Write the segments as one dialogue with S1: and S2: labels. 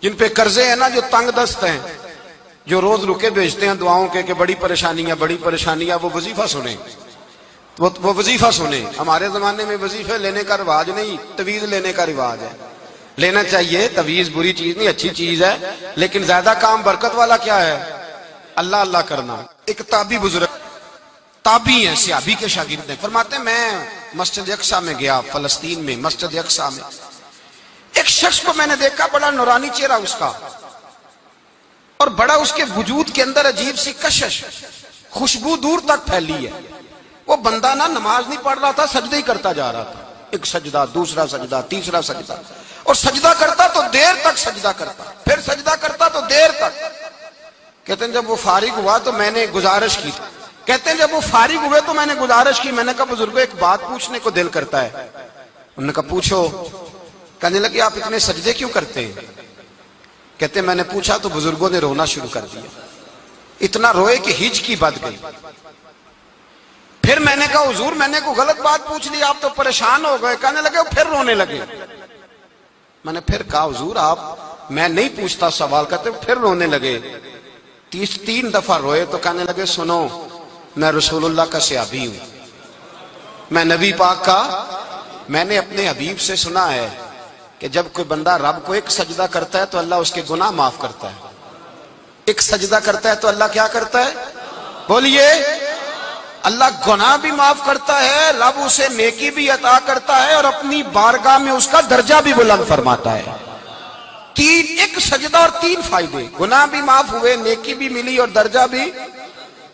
S1: جن پہ قرضے ہیں نا، جو تنگ دست ہیں، جو روز رکے بھیجتے ہیں دعاؤں کے کہ بڑی پریشانیاں، وہ وظیفہ سنیں، وہ وظیفہ سنیں۔ ہمارے زمانے میں وظیفے لینے کا رواج نہیں، تعویذ لینے کا رواج ہے۔ لینا چاہیے، تعویذ بری چیز نہیں، اچھی چیز ہے، لیکن زیادہ کام برکت والا کیا ہے؟ اللہ اللہ کرنا۔ ایک تابعی بزرگ، تابعی ہیں، صحابی کے شاگرد ہیں، فرماتے ہیں میں مسجد اقصی میں گیا، فلسطین میں مسجد اقصی میں ایک شخص کو میں نے دیکھا، بڑا نورانی چہرہ اس کا، اور بڑا اس کے وجود کے اندر عجیب سی کشش، خوشبو دور تک پھیلی ہے۔ وہ بندہ نا نماز نہیں پڑھ رہا تھا، سجدے ہی کرتا جا رہا تھا، ایک سجدہ، دوسرا سجدہ، تیسرا سجدہ، اور سجدہ کرتا تو دیر تک سجدہ کرتا، پھر سجدہ کرتا تو دیر تک۔ کہتے ہیں جب وہ فارغ ہوا تو میں نے گزارش کی، کہتے ہیں جب وہ فارغ ہوئے تو میں نے گزارش کی، میں نے کہا بزرگوں ایک بات پوچھنے کو دل کرتا ہے۔ انہوں نے کہا پوچھو۔ کہنے لگے آپ اتنے سجدے کیوں کرتے ہیں؟ کہتے ہیں میں نے پوچھا تو بزرگوں نے رونا شروع کر دیا، اتنا روئے کہ ہچ کی بد گئی۔ پھر میں نے کہا حضور میں نے کوئی غلط بات پوچھ لی، آپ تو پریشان ہو گئے؟ کہنے لگے پھر رونے لگے۔ میں نے پھر کہا حضور آپ، میں نہیں پوچھتا سوال کرتے، پھر رونے لگے، 3 دفعہ روئے تو کہنے لگے سنو میں رسول اللہ کا صحابی ہوں، میں نبی پاک کا، میں نے اپنے حبیب سے سنا ہے کہ جب کوئی بندہ رب کو ایک سجدہ کرتا ہے تو اللہ اس کے گناہ معاف کرتا ہے، ایک سجدہ کرتا ہے تو اللہ کیا کرتا ہے؟ بولیے، اللہ گناہ بھی معاف کرتا ہے، رب اسے نیکی بھی عطا کرتا ہے، اور اپنی بارگاہ میں اس کا درجہ بھی بلند فرماتا ہے۔ ایک سجدہ اور 3 فائدے، گناہ بھی معاف ہوئے، نیکی بھی ملی، اور درجہ بھی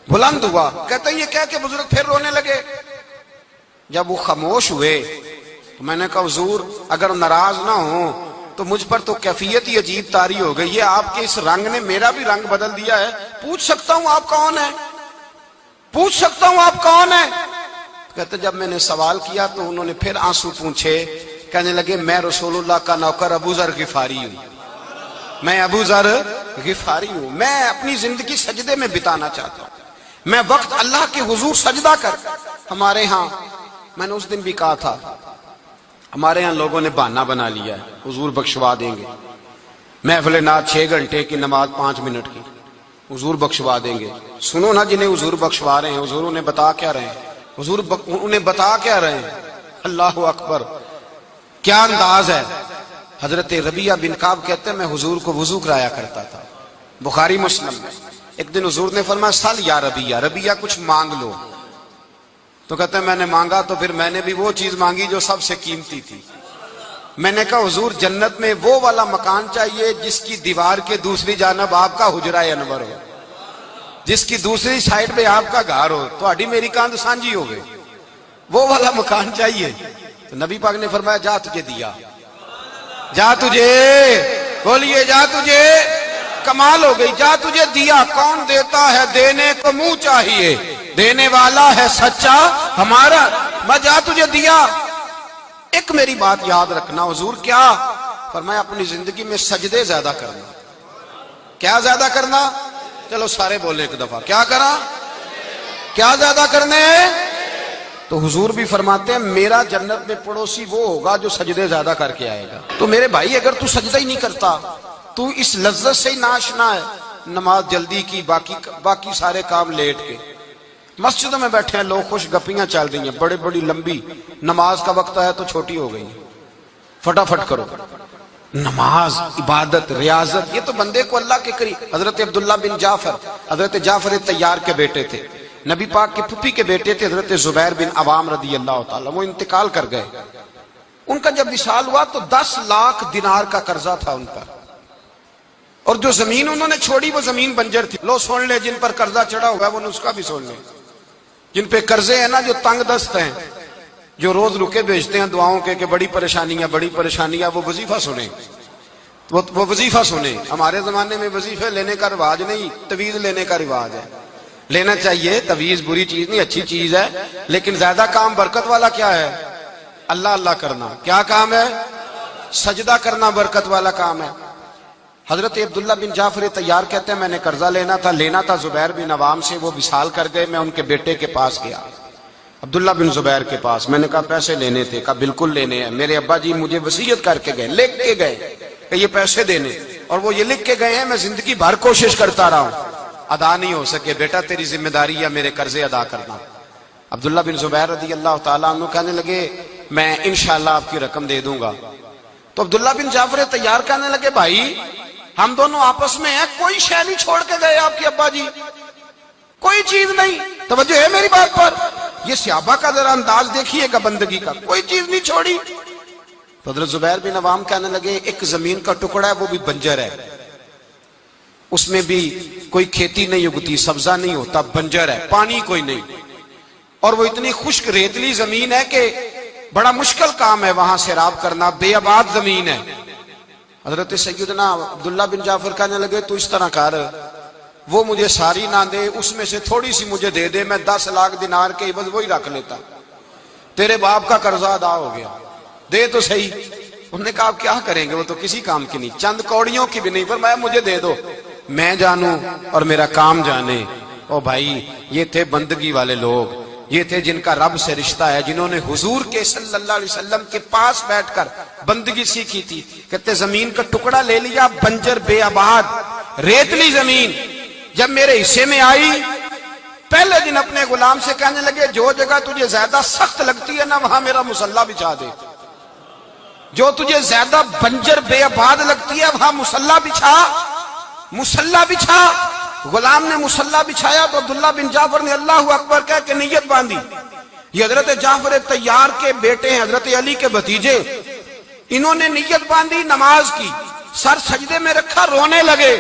S1: بلند ہوا۔ کہتے ہیں یہ کہہ کے بزرگ پھر رونے لگے۔ جب وہ خاموش ہوئے تو میں نے کہا حضور اگر ناراض نہ ہوں تو مجھ پر تو کیفیت ہی عجیب طاری ہو گئی ہے، آپ کے اس رنگ نے میرا بھی رنگ بدل دیا ہے، پوچھ سکتا ہوں آپ کون ہیں؟ پوچھ سکتا ہوں آپ کون ہیں؟ کہتے جب میں نے سوال کیا تو انہوں نے پھر آنسو پونچھے، کہنے لگے میں رسول اللہ کا نوکر ابو ذر غفاری ہوں، میں ابو ذر غفاری ہوں، میں اپنی زندگی سجدے میں بتانا چاہتا ہوں، میں وقت اللہ کے حضور سجدہ کر۔ ہمارے ہاں میں نے اس دن بھی کہا تھا، ہمارے ہاں لوگوں نے بہانہ بنا لیا ہے حضور بخشوا دیں گے، محفل نعت 6 گھنٹے کی، نماز 5 منٹ کی، حضور بخشوا دیں گے۔ سنو نا جنہیں حضور بخشوا رہے ہیں، حضور انہیں بتا کیا رہے ہیں؟ حضور انہیں بتا کیا رہے ہیں؟ اللہ اکبر، کیا انداز ہے۔ حضرت ربیعہ بن کعب کہتے ہیں میں حضور کو وضو کرایا کرتا تھا، بخاری مسلم میں۔ ایک دن حضور نے فرمایا سل یا ربیعہ، ربیعہ کچھ مانگ لو، تو کہتے ہیں میں نے مانگا تو پھر میں نے بھی وہ چیز مانگی جو سب سے قیمتی تھی۔ میں نے کہا حضور جنت میں وہ والا مکان چاہیے جس کی دیوار کے دوسری جانب آپ کا حجرہ انور ہو، جس کی دوسری سائیڈ پہ آپ کا گھر ہو، تو اڈی میری کاند سانجی ہو گئی، وہ والا مکان چاہیے۔ تو نبی پاک نے فرمایا جا تجھے دیا، جا تجھے، بولیے جا تجھے، کمال ہو گئی، جا تجھے دیا۔ کون دیتا ہے؟ دینے کو منہ چاہیے، دینے والا ہے سچا ہمارا، میں جا تجھے دیا۔ ایک میری بات یاد رکھنا، حضور کیا فرمایا؟ اپنی زندگی میں سجدے زیادہ کرنا۔ کیا زیادہ کرنا؟ چلو سارے بولے ایک دفعہ، کیا کرا؟ کیا زیادہ کرنے؟ تو حضور بھی فرماتے ہیں میرا جنت میں پڑوسی وہ ہوگا جو سجدے زیادہ کر کے آئے گا۔ تو میرے بھائی اگر تو سجدہ ہی نہیں کرتا، تو اس لذت سے ہی ناشنا ہے، نماز جلدی کی، باقی سارے کام لیٹ کے، مسجدوں میں بیٹھے ہیں لوگ، خوش گپیاں چل رہی ہیں، بڑے بڑی لمبی، نماز کا وقت آیا تو چھوٹی ہو گئی، فٹافٹ کرو۔ نماز، عبادت، ریاضت، یہ تو بندے کو اللہ کے قریب۔ حضرت عبداللہ بن جعفر، حضرت جعفر طیار کے بیٹے تھے، نبی پاک کی پھپھی کے بیٹے تھے، حضرت زبیر بن عوام رضی اللہ تعالیٰ، وہ انتقال کر گئے۔ ان کا جب وصال ہوا تو 10 لاکھ دینار کا قرضہ تھا ان پر، اور جو زمین انہوں نے چھوڑی وہ زمین بنجر تھی۔ لو سن لے، جن پر قرضہ چڑھا ہوا ہے وہ نسخہ بھی سن لے، جن پہ قرضے ہیں نا، جو تنگ دست ہیں، جو روز رکے بھیجتے ہیں دعاؤں کے کہ بڑی پریشانیاں، وہ وظیفہ سنیں، وہ وظیفہ سنیں۔ ہمارے زمانے میں وظیفے لینے کا رواج نہیں، تعویذ لینے کا رواج ہے۔ لینا چاہیے، تعویذ بری چیز نہیں، اچھی چیز ہے، لیکن زیادہ کام برکت والا کیا ہے؟ اللہ اللہ کرنا۔ کیا کام ہے؟ سجدہ کرنا برکت والا کام ہے۔ حضرت عبداللہ بن جعفر طیار کہتے ہیں میں نے قرضہ لینا تھا زبیر بن عوام سے، وہ وصال کر گئے، میں ان کے بیٹے کے پاس گیا، عبداللہ بن زبیر کے پاس۔ میں نے کہا پیسے لینے تھے، کہا بالکل لینے ہیں، میرے ابا جی مجھے وصیت کر کے گئے، لکھ کے گئے کہ یہ پیسے دینے۔ اور وہ یہ لکھ کے گئے ہیں میں زندگی بھر کوشش کرتا رہا ہوں, ادا نہیں ہو سکے. بیٹا تیری ذمہ داری ہے میرے قرضے ادا کرنا. عبداللہ بن زبیر رضی اللہ تعالیٰ عنہ کہنے لگے میں انشاءاللہ آپ کی رقم دے دوں گا. تو عبداللہ بن جعفر طیار کہنے لگے بھائی ہم دونوں آپس میں ہیں, کوئی شے نہیں چھوڑ کے گئے آپ کے ابا جی, کوئی چیز نہیں. توجہ ہے میری بات پر؟ یہ صحابہ کا ذرا انداز دیکھیے گا بندگی کا, کوئی چیز نہیں چھوڑی. تو حضرت زبیر بن عوام کہنے لگے ایک زمین کا ٹکڑا ہے وہ بھی بنجر ہے, اس میں بھی کوئی کھیتی نہیں اگتی, سبزہ نہیں ہوتا, بنجر ہے, پانی کوئی نہیں, اور وہ اتنی خشک ریتلی زمین ہے کہ بڑا مشکل کام ہے وہاں سیراب کرنا, بے آباد زمین ہے. حضرت سیدنا عبداللہ بن جعفر کہنے لگے تو اس طرح کر, وہ مجھے ساری نہ دے, اس میں سے تھوڑی سی مجھے دے دے, میں 10 لاکھ دینار کے عوض وہی رکھ لیتا, تیرے باپ کا قرضہ ادا ہو گیا, دے تو صحیح. انہوں نے کہا آپ کیا کریں گے, وہ تو کسی کام کی نہیں, چند کوڑیوں کی بھی نہیں, فرمایا مجھے دے دو, میں جانوں اور میرا کام جانے. او بھائی یہ تھے بندگی والے لوگ, یہ تھے جن کا رب سے رشتہ ہے, جنہوں نے حضور کے صلی اللہ علیہ وسلم کے پاس بیٹھ کر بندگی سیکھی تھی. کہتے زمین کا ٹکڑا لے لیا, بنجر بے آباد ریتلی زمین, جب میرے حصے میں آئی پہلے دن اپنے غلام سے کہنے لگے جو جگہ تجھے زیادہ سخت لگتی ہے نا وہاں میرا مصلی بچھا دے, جو تجھے زیادہ بنجر بے آباد لگتی ہے وہاں مصلی بچھا, مصلی بچھا. غلام نے مصلی بچھایا تو عبداللہ بن جعفر نے اللہ اکبر کہہ کے نیت باندھی. یہ حضرت جعفر طیار کے بیٹے ہیں, حضرت علی کے بھتیجے, انہوں نے نیت باندھی نماز کی, سر سجدے میں رکھا, رونے لگے,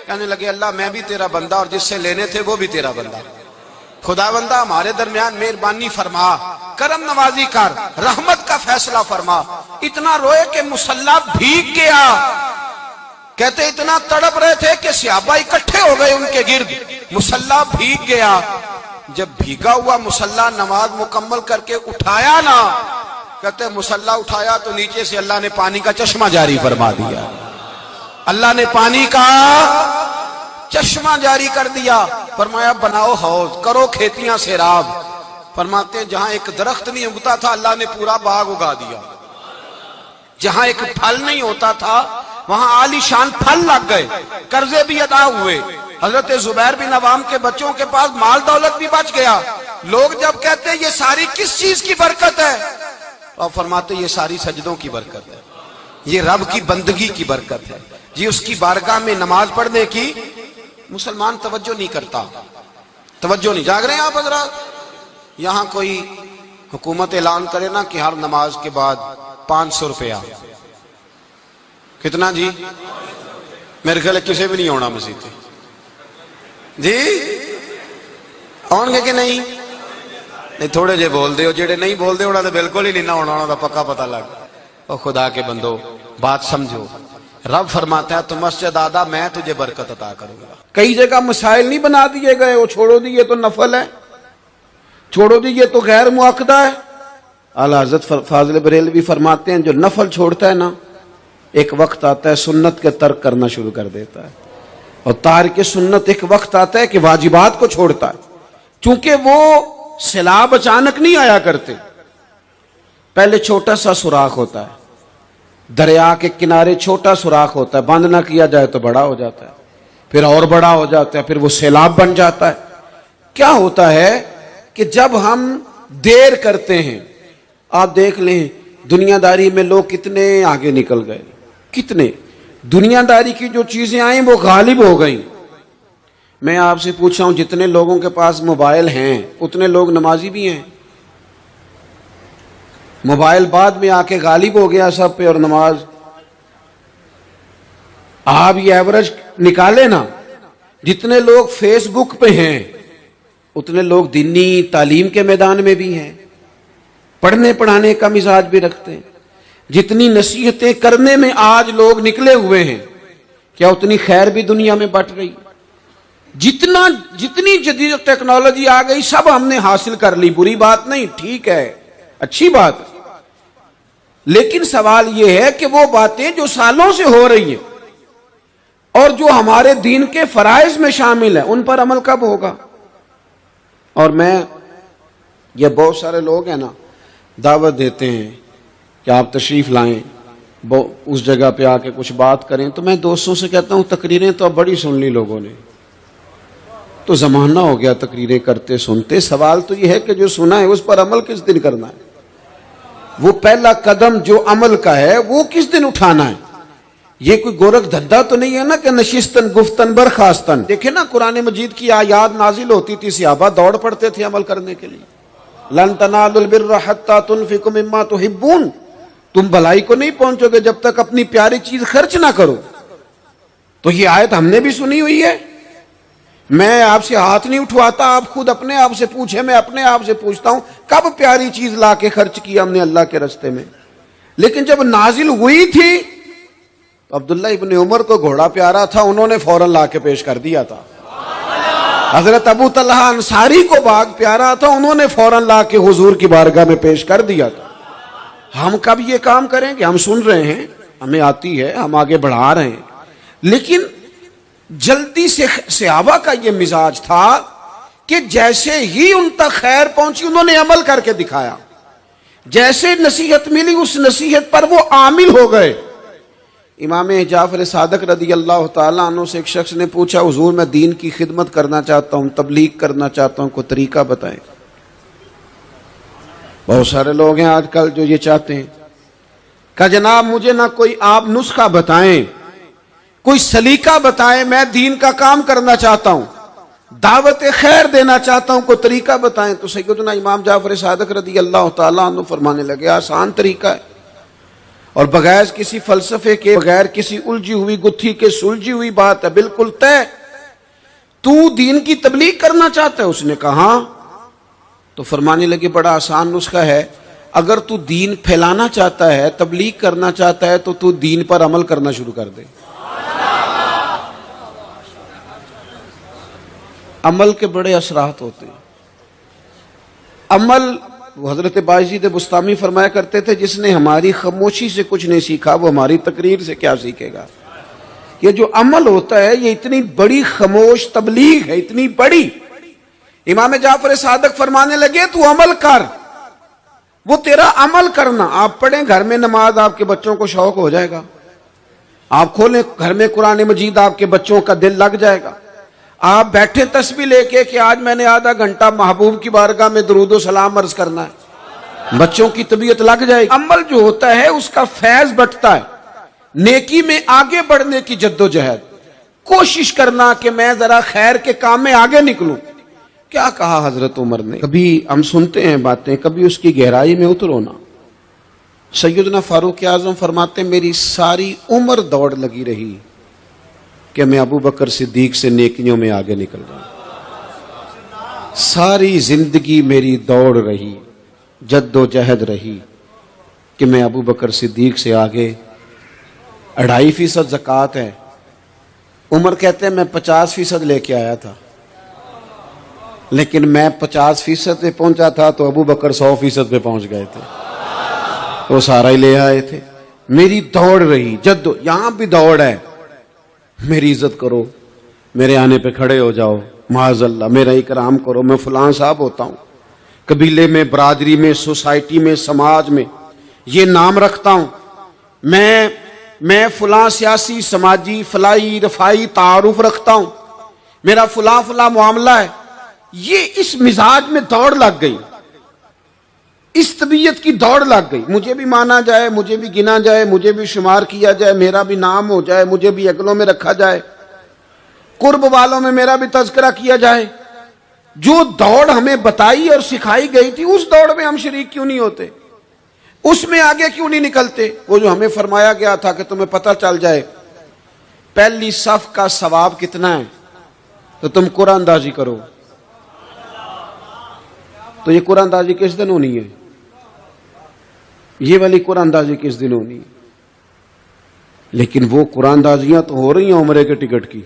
S1: کہنے لگے اللہ میں بھی تیرا بندہ اور جس سے لینے تھے وہ بھی تیرا بندہ, خدا بندہ ہمارے درمیان مہربانی فرما, کرم نوازی کر, رحمت کا فیصلہ فرما. اتنا روئے کہ مصلی بھیگ گیا. کہتے اتنا تڑپ رہے تھے کہ صحابہ اکٹھے ہو گئے ان کے گرد, مصلی بھیگ گیا. جب بھیگا ہوا مصلی نماز مکمل کر کے اٹھایا نا, کہتے مصلی اٹھایا تو نیچے سے اللہ نے پانی کا چشمہ جاری فرما دیا, اللہ نے پانی کا چشمہ جاری کر دیا. فرمایا بناؤ حوض, کرو کھیتیاں سیراب. فرماتے ہیں جہاں ایک درخت نہیں اگتا تھا اللہ نے پورا باغ اگا دیا, جہاں ایک پھل نہیں ہوتا تھا وہاں عالی شان پھل لگ گئے, قرضے بھی ادا ہوئے. حضرت زبیر بن عوام کے بچوں کے پاس مال دولت بھی بچ گیا. لوگ جب کہتے ہیں یہ ساری کس چیز کی برکت ہے, اور فرماتے یہ ساری سجدوں کی برکت ہے, یہ رب کی بندگی کی برکت ہے جی, اس کی بارگاہ میں نماز پڑھنے کی. مسلمان توجہ نہیں کرتا, توجہ نہیں. جاگ رہے ہیں آپ حضرات؟ یہاں کوئی حکومت اعلان کرے نا کہ ہر نماز کے بعد 500 روپیہ, کتنا جی؟ میرے خیال کسی بھی نہیں ہونا مسیح جی, آن گے کہ نہیں؟ نہیں تھوڑے جے بول دے ہو, جڑے نہیں بول دے ہونا تو بالکل ہی نہیں نہ ہونا, ہونا تو پکا پتہ لگ. او خدا کے بندو بات سمجھو, رب فرماتا ہے تو مسجد آدھا میں تجھے برکت عطا کروں گا. کئی جگہ مسائل نہیں بنا دیے گئے, وہ چھوڑو دیے تو نفل ہے, چھوڑو دیے تو غیر مؤکدہ ہے. اعلیٰ حضرت فاضل بریلوی فرماتے ہیں جو نفل چھوڑتا ہے نا ایک وقت آتا ہے سنت کے ترک کرنا شروع کر دیتا ہے, اور تارک سنت ایک وقت آتا ہے کہ واجبات کو چھوڑتا ہے. چونکہ وہ سیلاب اچانک نہیں آیا کرتے, پہلے چھوٹا سا سوراخ ہوتا ہے, دریا کے کنارے چھوٹا سوراخ ہوتا ہے, بند نہ کیا جائے تو بڑا ہو جاتا ہے, پھر اور بڑا ہو جاتا ہے, پھر وہ سیلاب بن جاتا ہے. کیا ہوتا ہے کہ جب ہم دیر کرتے ہیں, آپ دیکھ لیں دنیا داری میں لوگ کتنے آگے نکل گئے, کتنے دنیا داری کی جو چیزیں آئیں وہ غالب ہو گئیں. میں آپ سے پوچھا ہوں جتنے لوگوں کے پاس موبائل ہیں اتنے لوگ نمازی بھی ہیں. موبائل بعد میں آ کے غالب ہو گیا سب پہ, اور نماز آپ یہ ایوریج نکالے نا, جتنے لوگ فیس بک پہ ہیں اتنے لوگ دینی تعلیم کے میدان میں بھی ہیں, پڑھنے پڑھانے کا مزاج بھی رکھتے ہیں. جتنی نصیحتیں کرنے میں آج لوگ نکلے ہوئے ہیں کیا اتنی خیر بھی دنیا میں بٹ رہی؟ جتنی جدید ٹیکنالوجی آ گئی سب ہم نے حاصل کر لی, بری بات نہیں, ٹھیک ہے, اچھی بات. لیکن سوال یہ ہے کہ وہ باتیں جو سالوں سے ہو رہی ہیں اور جو ہمارے دین کے فرائض میں شامل ہیں ان پر عمل کب ہوگا؟ اور یہ بہت سارے لوگ ہیں نا دعوت دیتے ہیں کہ آپ تشریف لائیں, اس جگہ پہ آ کے کچھ بات کریں تو میں دوستوں سے کہتا ہوں تقریریں تو اب بڑی سن لی لوگوں نے، تو زمانہ ہو گیا تقریریں کرتے سنتے. سوال تو یہ ہے کہ جو سنا ہے اس پر عمل کس دن کرنا ہے؟ وہ پہلا قدم جو عمل کا ہے وہ کس دن اٹھانا ہے؟ یہ کوئی گورکھ دھندا تو نہیں ہے نا کہ نشستن گفتن برخاستن. دیکھیں نا قرآن مجید کی آیات نازل ہوتی تھی، صحابہ دوڑ پڑتے تھے عمل کرنے کے لیے. لن تنالوا البر حتى تنفقوا مما تحبون، تم بھلائی کو نہیں پہنچو گے جب تک اپنی پیاری چیز خرچ نہ کرو. تو یہ آیت ہم نے بھی سنی ہوئی ہے. میں آپ سے ہاتھ نہیں اٹھواتا، آپ خود اپنے آپ سے پوچھیں، میں اپنے آپ سے پوچھتا ہوں کب پیاری چیز لا کے خرچ کیا ہم نے اللہ کے راستے میں؟ لیکن جب نازل ہوئی تھی تو عبداللہ ابن عمر کو گھوڑا پیارا تھا، انہوں نے فوراً لا کے پیش کر دیا تھا. حضرت ابو طلحہ انصاری کو باغ پیارا تھا، انہوں نے فوراً لا کے حضور کی بارگاہ میں پیش کر دیا تھا. ہم کب یہ کام کریں گے؟ ہم سن رہے ہیں، ہمیں آتی ہے، ہم آگے بڑھا رہے ہیں، لیکن جلدی سے صحابہ کا یہ مزاج تھا کہ جیسے ہی ان تک خیر پہنچی انہوں نے عمل کر کے دکھایا. جیسے نصیحت ملی اس نصیحت پر وہ عامل ہو گئے. امام جعفر صادق رضی اللہ تعالیٰ عنہ سے ایک شخص نے پوچھا حضور میں دین کی خدمت کرنا چاہتا ہوں، تبلیغ کرنا چاہتا ہوں، کوئی طریقہ بتائیں. بہت سارے لوگ ہیں آج کل جو یہ چاہتے ہیں کہ جناب مجھے نہ کوئی آپ نسخہ بتائیں، کوئی سلیقہ بتائیں، میں دین کا کام کرنا چاہتا ہوں، دعوت خیر دینا چاہتا ہوں، کوئی طریقہ بتائیں. تو سیدنا امام جعفر صادق رضی اللہ تعالیٰ عنہ فرمانے لگے آسان طریقہ ہے، اور بغیر کسی فلسفے کے، بغیر کسی الجھی ہوئی گتھی کے سلجھی ہوئی بات ہے، بالکل طے. تو دین کی تبلیغ کرنا چاہتا ہے؟ اس نے کہا. تو فرمانے لگے بڑا آسان نسخہ ہے، اگر تو دین پھیلانا چاہتا ہے، تبلیغ کرنا چاہتا ہے، تو دین پر عمل کرنا شروع کر دے. عمل کے بڑے اثرات ہوتے ہیں. عمل، وہ حضرت باجید بستامی فرمایا کرتے تھے جس نے ہماری خاموشی سے کچھ نہیں سیکھا وہ ہماری تقریر سے کیا سیکھے گا. یہ جو عمل ہوتا ہے یہ اتنی بڑی خاموش تبلیغ ہے، اتنی بڑی. امام جعفر صادق فرمانے لگے تو عمل کر، وہ تیرا عمل کرنا. آپ پڑھیں گھر میں نماز، آپ کے بچوں کو شوق ہو جائے گا. آپ کھولیں گھر میں قرآن مجید، آپ کے بچوں کا دل لگ جائے گا. آپ بیٹھے تسبیح لے کے کہ آج میں نے آدھا گھنٹہ محبوب کی بارگاہ میں درود و سلام عرض کرنا ہے، بچوں کی طبیعت لگ جائے گی. عمل جو ہوتا ہے اس کا فیض بٹتا ہے. نیکی میں آگے بڑھنے کی جد و جہد، کوشش کرنا کہ میں ذرا خیر کے کام میں آگے نکلوں. کیا کہا حضرت عمر نے؟ کبھی ہم سنتے ہیں باتیں، کبھی اس کی گہرائی میں اترو نا. سیدنا فاروق اعظم فرماتے میری ساری عمر دوڑ لگی رہی کہ میں ابو بکر صدیق سے نیکیوں میں آگے نکل جاؤں. ساری زندگی میری دوڑ رہی، جد و جہد رہی کہ میں ابو بکر صدیق سے آگے. 2.5% زکوٰۃ ہے. عمر کہتے ہیں میں 50% لے کے آیا تھا، لیکن میں 50% پہ پہنچا تھا تو ابو بکر 100% پہ پہنچ گئے تھے، وہ سارا ہی لے آئے تھے. میری دوڑ رہی، جد. یہاں بھی دوڑ ہے. میری عزت کرو، میرے آنے پہ کھڑے ہو جاؤ، معاذ اللہ میرا اکرام کرو، میں فلاں صاحب ہوتا ہوں، قبیلے میں، برادری میں، سوسائٹی میں، سماج میں یہ نام رکھتا ہوں، میں فلاں سیاسی، سماجی، فلاحی، رفائی تعارف رکھتا ہوں، میرا فلاں معاملہ ہے. یہ اس مزاج میں دوڑ لگ گئی، اس طبیعت کی دوڑ لگ گئی. مجھے بھی مانا جائے، مجھے بھی گنا جائے، مجھے بھی شمار کیا جائے، میرا بھی نام ہو جائے، مجھے بھی اگلوں میں رکھا جائے، قرب والوں میں میرا بھی تذکرہ کیا جائے. جو دوڑ ہمیں بتائی اور سکھائی گئی تھی اس دوڑ میں ہم شریک کیوں نہیں ہوتے؟ اس میں آگے کیوں نہیں نکلتے؟ وہ جو ہمیں فرمایا گیا تھا کہ تمہیں پتہ چل جائے پہلی صف کا ثواب کتنا ہے تو تم قرآن اندازی کرو. تو یہ قرآن اندازی کس دن ہونی ہے؟ یہ والی قرآن اندازی کس دن ہونی ہے؟ لیکن وہ قرآن اندازیاں تو ہو رہی ہیں عمرے کے ٹکٹ کی.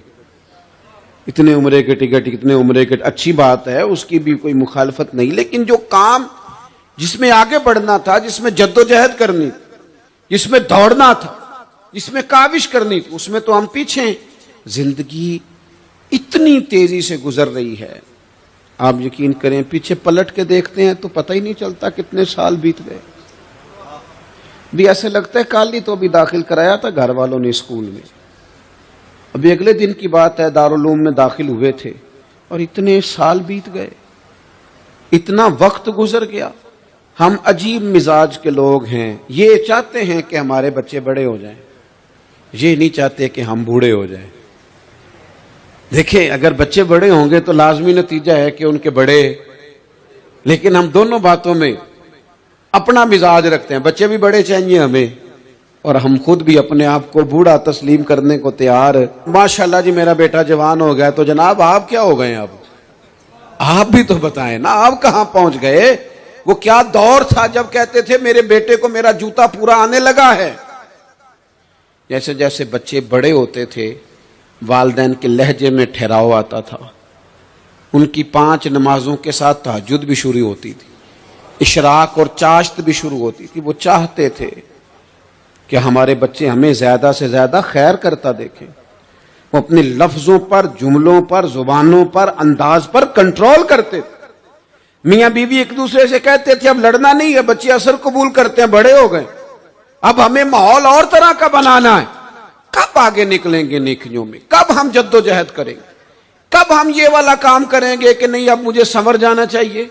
S1: اتنے عمرے کے ٹکٹ، اتنے عمرے کے، اچھی بات ہے، اس کی بھی کوئی مخالفت نہیں، لیکن جو کام جس میں آگے بڑھنا تھا، جس میں جد و جہد کرنی، جس میں دوڑنا تھا، جس میں کاوش کرنی تھی، اس میں تو ہم پیچھے ہیں. زندگی اتنی تیزی سے گزر رہی ہے، آپ یقین کریں پیچھے پلٹ کے دیکھتے ہیں تو پتہ ہی نہیں چلتا کتنے سال بیت گئے. بھی ایسے لگتا ہے کل ہی تو ابھی داخل کرایا تھا گھر والوں نے اسکول میں، ابھی اگلے دن کی بات ہے دارالعلوم میں داخل ہوئے تھے اور اتنے سال بیت گئے، اتنا وقت گزر گیا۔ ہم عجیب مزاج کے لوگ ہیں، یہ چاہتے ہیں کہ ہمارے بچے بڑے ہو جائیں، یہ نہیں چاہتے کہ ہم بوڑھے ہو جائیں۔ دیکھیں اگر بچے بڑے ہوں گے تو لازمی نتیجہ ہے کہ ان کے بڑے، لیکن ہم دونوں باتوں میں اپنا مزاج رکھتے ہیں، بچے بھی بڑے چاہیے ہمیں اور ہم خود بھی اپنے آپ کو بوڑھا تسلیم کرنے کو تیار۔ ماشاءاللہ جی میرا بیٹا جوان ہو گیا، تو جناب آپ کیا ہو گئے؟ اب آپ بھی تو بتائیں نا، آپ کہاں پہنچ گئے؟ وہ کیا دور تھا جب کہتے تھے میرے بیٹے کو میرا جوتا پورا آنے لگا ہے۔ جیسے جیسے بچے بڑے ہوتے تھے والدین کے لہجے میں ٹھہراؤ آتا تھا، ان کی 5 نمازوں کے ساتھ تہجد بھی شروع ہوتی تھی، اشراق اور چاشت بھی شروع ہوتی تھی۔ وہ چاہتے تھے کہ ہمارے بچے ہمیں زیادہ سے زیادہ خیر کرتا دیکھیں، وہ اپنے لفظوں پر، جملوں پر، زبانوں پر، انداز پر کنٹرول کرتے تھے۔ میاں بیوی ایک دوسرے سے کہتے تھے اب لڑنا نہیں ہے، بچے اثر قبول کرتے ہیں، بڑے ہو گئے، اب ہمیں ماحول اور طرح کا بنانا ہے۔ کب آگے نکلیں گے نیکیوں میں؟ کب ہم جد و جہد کریں گے؟ کب ہم یہ والا کام کریں گے کہ نہیں اب مجھے سنور جانا چاہیے،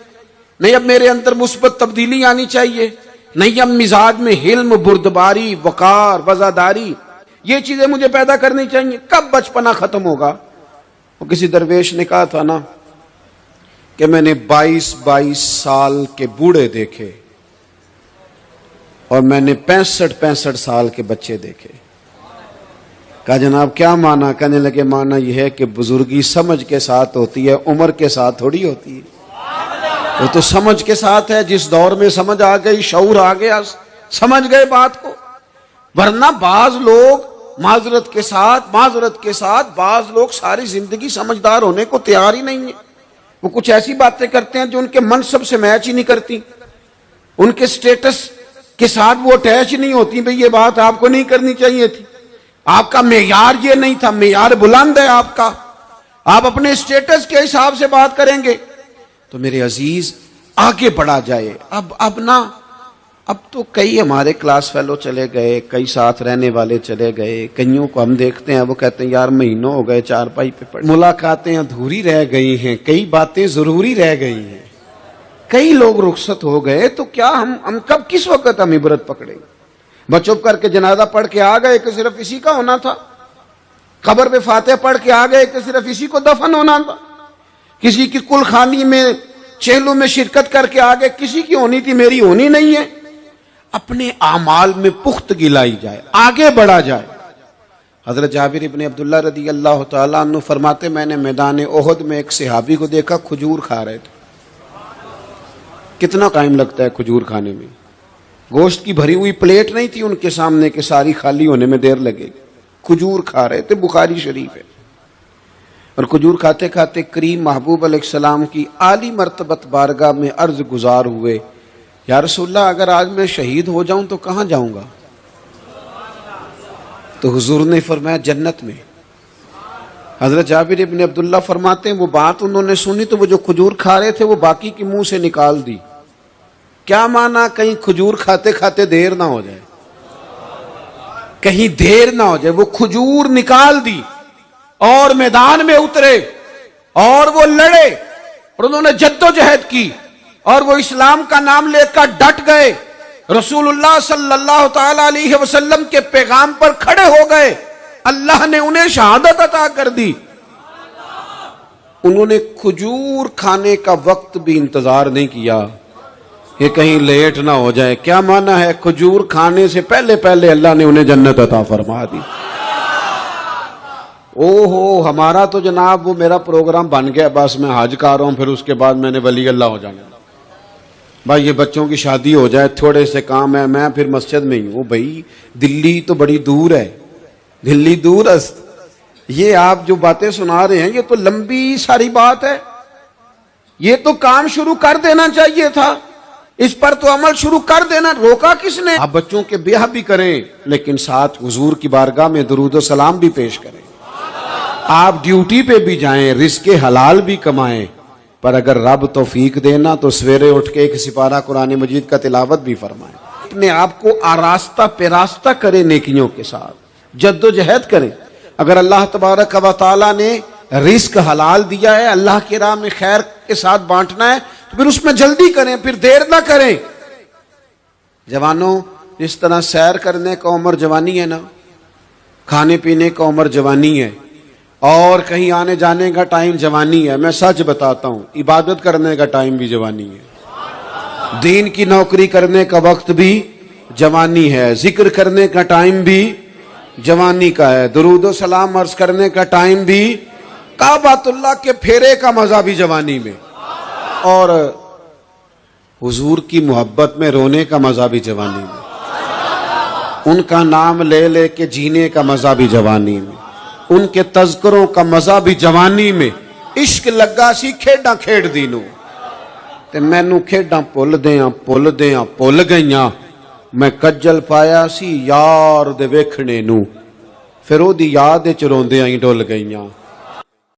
S1: نہیں اب میرے اندر مثبت تبدیلی آنی چاہیے، نہیں اب مزاج میں حلم، بردباری، وقار، وزاداری، یہ چیزیں مجھے پیدا کرنی چاہیے؟ کب بچپنا ختم ہوگا؟ وہ کسی درویش نے کہا تھا نا کہ میں نے 22 سال کے بوڑھے دیکھے اور میں نے 65 سال کے بچے دیکھے۔ کہا جناب کیا معنی؟ کہنے لگے معنی یہ ہے کہ بزرگی سمجھ کے ساتھ ہوتی ہے، عمر کے ساتھ تھوڑی ہوتی ہے۔ وہ تو سمجھ کے ساتھ ہے، جس دور میں سمجھ آ گئی، شعور آ گیا، سمجھ گئے بات کو۔ ورنہ بعض لوگ معذرت کے ساتھ بعض لوگ ساری زندگی سمجھدار ہونے کو تیار ہی نہیں ہیں۔ وہ کچھ ایسی باتیں کرتے ہیں جو ان کے منصب سے میچ ہی نہیں کرتی، ان کے سٹیٹس کے ساتھ وہ اٹیچ نہیں ہوتی۔ بھئی یہ بات آپ کو نہیں کرنی چاہیے تھی، آپ کا معیار یہ نہیں تھا، معیار بلند ہے آپ کا، آپ اپنے سٹیٹس کے حساب سے بات کریں گے۔ تو میرے عزیز آگے بڑھا جائے۔ اب تو کئی ہمارے کلاس فیلو چلے گئے، کئی ساتھ رہنے والے چلے گئے، کئیوں کو ہم دیکھتے ہیں وہ کہتے ہیں یار مہینوں ہو گئے چارپائی پہ پڑے، ملاقاتیں ادھوری رہ گئی ہیں، کئی باتیں ضروری رہ گئی ہیں، کئی لوگ رخصت ہو گئے، تو کیا ہم کب کس وقت ہم عبرت پکڑیں گے؟ بس چپ کر کے جنازہ پڑھ کے آ گئے کہ صرف اسی کا ہونا تھا، قبر پہ فاتحہ پڑھ کے آ گئے کہ صرف اسی کو دفن ہونا تھا، کسی کی کل خانی میں چہلوں میں شرکت کر کے آ گئے، کسی کی ہونی تھی میری ہونی نہیں ہے۔ اپنے اعمال میں پختگی لائی جائے، آگے بڑھا جائے۔ حضرت جابر ابن عبداللہ رضی اللہ تعالیٰ عنہ فرماتے میں نے میدان احد میں ایک صحابی کو دیکھا کھجور کھا رہے تھے۔ کتنا ٹائم لگتا ہے کھجور کھانے میں؟ گوشت کی بھری ہوئی پلیٹ نہیں تھی ان کے سامنے کہ ساری خالی ہونے میں دیر لگے گی، کھجور کھا رہے تھے، بخاری شریف ہے۔ اور کھجور کھاتے کھاتے کریم محبوب علیہ السلام کی عالی مرتبت بارگاہ میں عرض گزار ہوئے یا رسول اللہ اگر آج میں شہید ہو جاؤں تو کہاں جاؤں گا؟ تو حضور نے فرمایا جنت میں۔ حضرت جابر ابن عبداللہ فرماتے ہیں وہ بات انہوں نے سنی تو وہ جو کھجور کھا رہے تھے وہ باقی کی منہ سے نکال دی۔ کیا معنی؟ کہیں کھجور کھاتے کھاتے دیر نہ ہو جائے، کہیں دیر نہ ہو جائے۔ وہ کھجور نکال دی اور میدان میں اترے اور وہ لڑے اور انہوں نے جد و جہد کی اور وہ اسلام کا نام لے کر ڈٹ گئے، رسول اللہ صلی اللہ تعالی علیہ وسلم کے پیغام پر کھڑے ہو گئے، اللہ نے انہیں شہادت عطا کر دی۔ انہوں نے کھجور کھانے کا وقت بھی انتظار نہیں کیا کہ کہیں لیٹ نہ ہو جائے۔ کیا معنی ہے؟ کھجور کھانے سے پہلے پہلے اللہ نے انہیں جنت عطا فرما دی۔ ہمارا تو جناب وہ میرا پروگرام بن گیا، بس میں حج کر رہا ہوں، پھر اس کے بعد میں نے ولی اللہ ہو جانا۔ بھائی یہ بچوں کی شادی ہو جائے، تھوڑے سے کام ہے، میں پھر مسجد میں ہی ہوں۔ بھائی دلی تو بڑی دور ہے، دلی دور است۔ یہ آپ جو باتیں سنا رہے ہیں یہ تو لمبی ساری بات ہے، یہ تو کام شروع کر دینا چاہیے تھا، اس پر تو عمل شروع کر دینا، روکا کس نے؟ آپ بچوں کے بیاہ بھی کریں لیکن ساتھ حضور کی بارگاہ میں درود و سلام بھی پیش کریں، آپ ڈیوٹی پہ بھی جائیں، رزق حلال بھی کمائیں، پر اگر رب توفیق دینا تو سویرے اٹھ کے ایک سپارہ قرآن مجید کا تلاوت بھی فرمائیں۔ اپنے آپ کو آراستہ پیراستہ کریں نیکیوں کے ساتھ، جدوجہد کریں۔ اگر اللہ تبارک و تعالیٰ نے رزق حلال دیا ہے، اللہ کی راہ میں خیر کے ساتھ بانٹنا ہے، تو پھر اس میں جلدی کریں، پھر دیر نہ کریں۔ جوانوں، اس طرح سیر کرنے کا عمر جوانی ہے نا، کھانے پینے کا عمر جوانی ہے، اور کہیں آنے جانے کا ٹائم جوانی ہے۔ میں سچ بتاتا ہوں، عبادت کرنے کا ٹائم بھی جوانی ہے، دین کی نوکری کرنے کا وقت بھی جوانی ہے، ذکر کرنے کا ٹائم بھی جوانی کا ہے، درود و سلام عرض کرنے کا ٹائم بھی، کعبۃ اللہ کے پھیرے کا مزہ بھی جوانی میں، اور حضور کی محبت میں رونے کا مزہ بھی جوانی میں، ان کا نام لے لے کے جینے کا مزہ بھی جوانی میں، ان کے تذکروں کا مزہ بھی جوانی میں۔ عشق لگا سی کھیڈاں کھیڈ دینوں تے مینوں کھیڈاں پل گئیاں، میں کجل پایا سی یار دے ویکھنے نوں، پھر او دی یاد وچ روندیاں ہی ڈل گئیاں۔